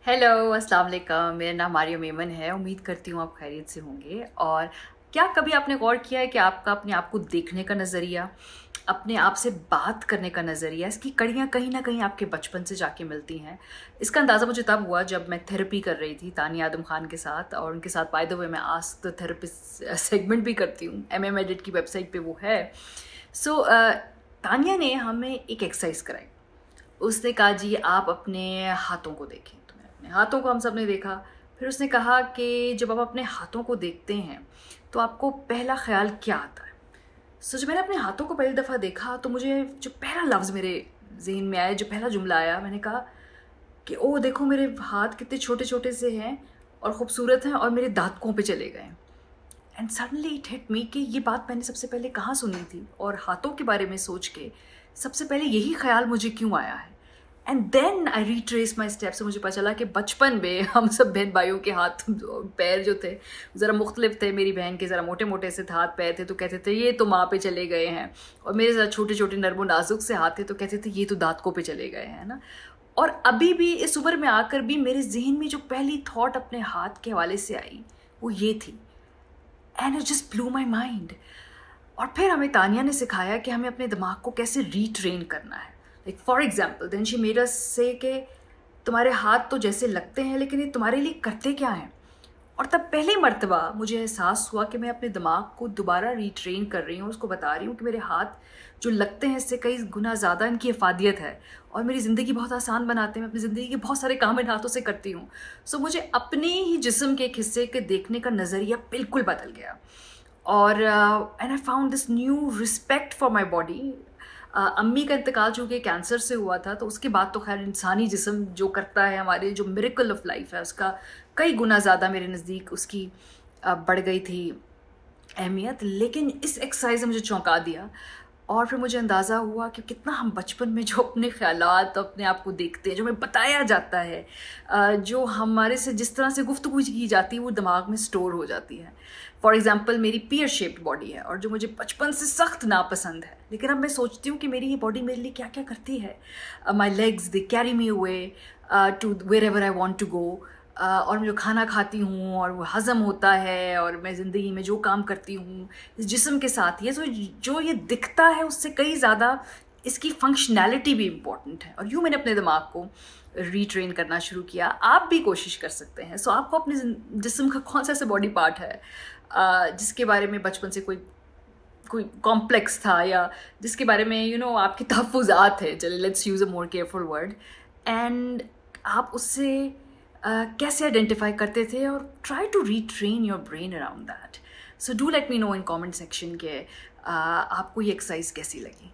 Hello, अस्सलाम वालेकुम। मेरा नाम मारिया मेमन है। उम्मीद करती हूँ आप खैरियत से होंगे। और क्या कभी आपने गौर किया है कि आपका अपने आप को देखने का नज़रिया, अपने आप से बात करने का नज़रिया, इसकी कड़ियाँ कहीं ना कहीं आपके बचपन से जाके मिलती हैं। इसका अंदाज़ा मुझे तब हुआ जब मैं थेरेपी कर रही थी तानिया आदम खान के साथ, और उनके साथ बाय द वे मैं आस्क द थेरेपिस्ट सेगमेंट भी करती हूँ। MM एडिट की वेबसाइट पे वो है। सो तानिया ने हमें एक एक्सरसाइज कराई। उसने कहा जी आप अपने हाथों को देखें। तो मैंने अपने हाथों को, हम सब ने देखा। फिर उसने कहा कि जब आप अपने हाथों को देखते हैं तो आपको पहला ख्याल क्या आता है। सो जब मैंने अपने हाथों को पहली दफ़ा देखा तो मुझे जो पहला लफ्ज़ मेरे जहन में आया, जो पहला जुमला आया, मैंने कहा कि ओह देखो मेरे हाथ कितने छोटे छोटे से हैं और ख़ूबसूरत हैं और मेरे दांतों पे चले गए। And suddenly it hit me कि ये बात मैंने सबसे पहले कहाँ सुनी थी, और हाथों के बारे में सोच के सबसे पहले यही ख्याल मुझे क्यों आया है। And then I retrace my steps. मुझे पता चला कि बचपन में हम सब बहन भाइयों के हाथ पैर जो थे ज़रा मुख्तलिफ थे। मेरी बहन के ज़रा मोटे मोटे से हाथ पैर थे तो कहते थे ये तो माँ पे चले गए हैं, और मेरे ज़रा छोटे छोटे नरमो नाजुक से हाथ थे तो कहते थे ये तो दांतों पे चले गए हैं ना। और अभी भी इस उम्र में आकर भी मेरे जहन में जो पहली थॉट अपने हाथ के हवाले से आई वो ये थी, and it just blew my mind. और फिर हमें तानिया ने सिखाया कि हमें अपने दिमाग को कैसे रीट्रेन करना है। Like for example then she made us say कि तुम्हारे हाथ तो जैसे लगते हैं लेकिन ये तुम्हारे लिए करते क्या हैं। और तब पहली मर्तबा मुझे एहसास हुआ कि मैं अपने दिमाग को दोबारा रीट्रेन कर रही हूँ, उसको बता रही हूँ कि मेरे हाथ जो लगते हैं इससे कई गुना ज़्यादा इनकी इफादियत है और मेरी ज़िंदगी बहुत आसान बनाते हैं। मैं अपनी ज़िंदगी के बहुत सारे काम इन हाथों से करती हूँ। सो मुझे अपने ही जिस्म के एक हिस्से के देखने का नज़रिया बिल्कुल बदल गया। और and I found this new respect for my body. अम्मी का इंतकाल चूँकि कैंसर से हुआ था तो उसके बाद तो खैर इंसानी जिस्म जो करता है, हमारे जो मिरेकल ऑफ लाइफ है, उसका कई गुना ज़्यादा मेरे नज़दीक उसकी बढ़ गई थी अहमियत। लेकिन इस एक्सरसाइज ने मुझे चौंका दिया और फिर मुझे अंदाज़ा हुआ कि कितना हम बचपन में जो अपने ख्यालात अपने आप को देखते हैं, जो हमें बताया जाता है, जो हमारे से जिस तरह से गुफ्तगू की जाती है वो दिमाग में स्टोर हो जाती है। फॉर एग्ज़ाम्पल मेरी पीयर शेप्ड बॉडी है और जो मुझे बचपन से सख्त नापसंद है, लेकिन अब मैं सोचती हूँ कि मेरी ये बॉडी मेरे लिए क्या क्या करती है। My legs they carry me away to wherever I want to go. और मैं जो खाना खाती हूँ और वो हज़म होता है और मैं ज़िंदगी में जो काम करती हूँ इस जिस्म के साथ, ये जो ये दिखता है उससे कई ज़्यादा इसकी फंक्शनैलिटी भी इम्पॉर्टेंट है। और यूँ मैंने अपने दिमाग को रीट्रेन करना शुरू किया। आप भी कोशिश कर सकते हैं। सो आपको अपने जिस्म का कौन सा ऐसा बॉडी पार्ट है जिसके बारे में बचपन से कोई कोई कॉम्प्लेक्स था, या जिसके बारे में आपके तहफ़्फ़ुज़ात है, चलिए let's use a more careful word, and आप उससे कैसे आइडेंटिफाई करते थे, और try to retrain your brain around that. So do let me know in comment section के आपको ये एक्सरसाइज कैसी लगी।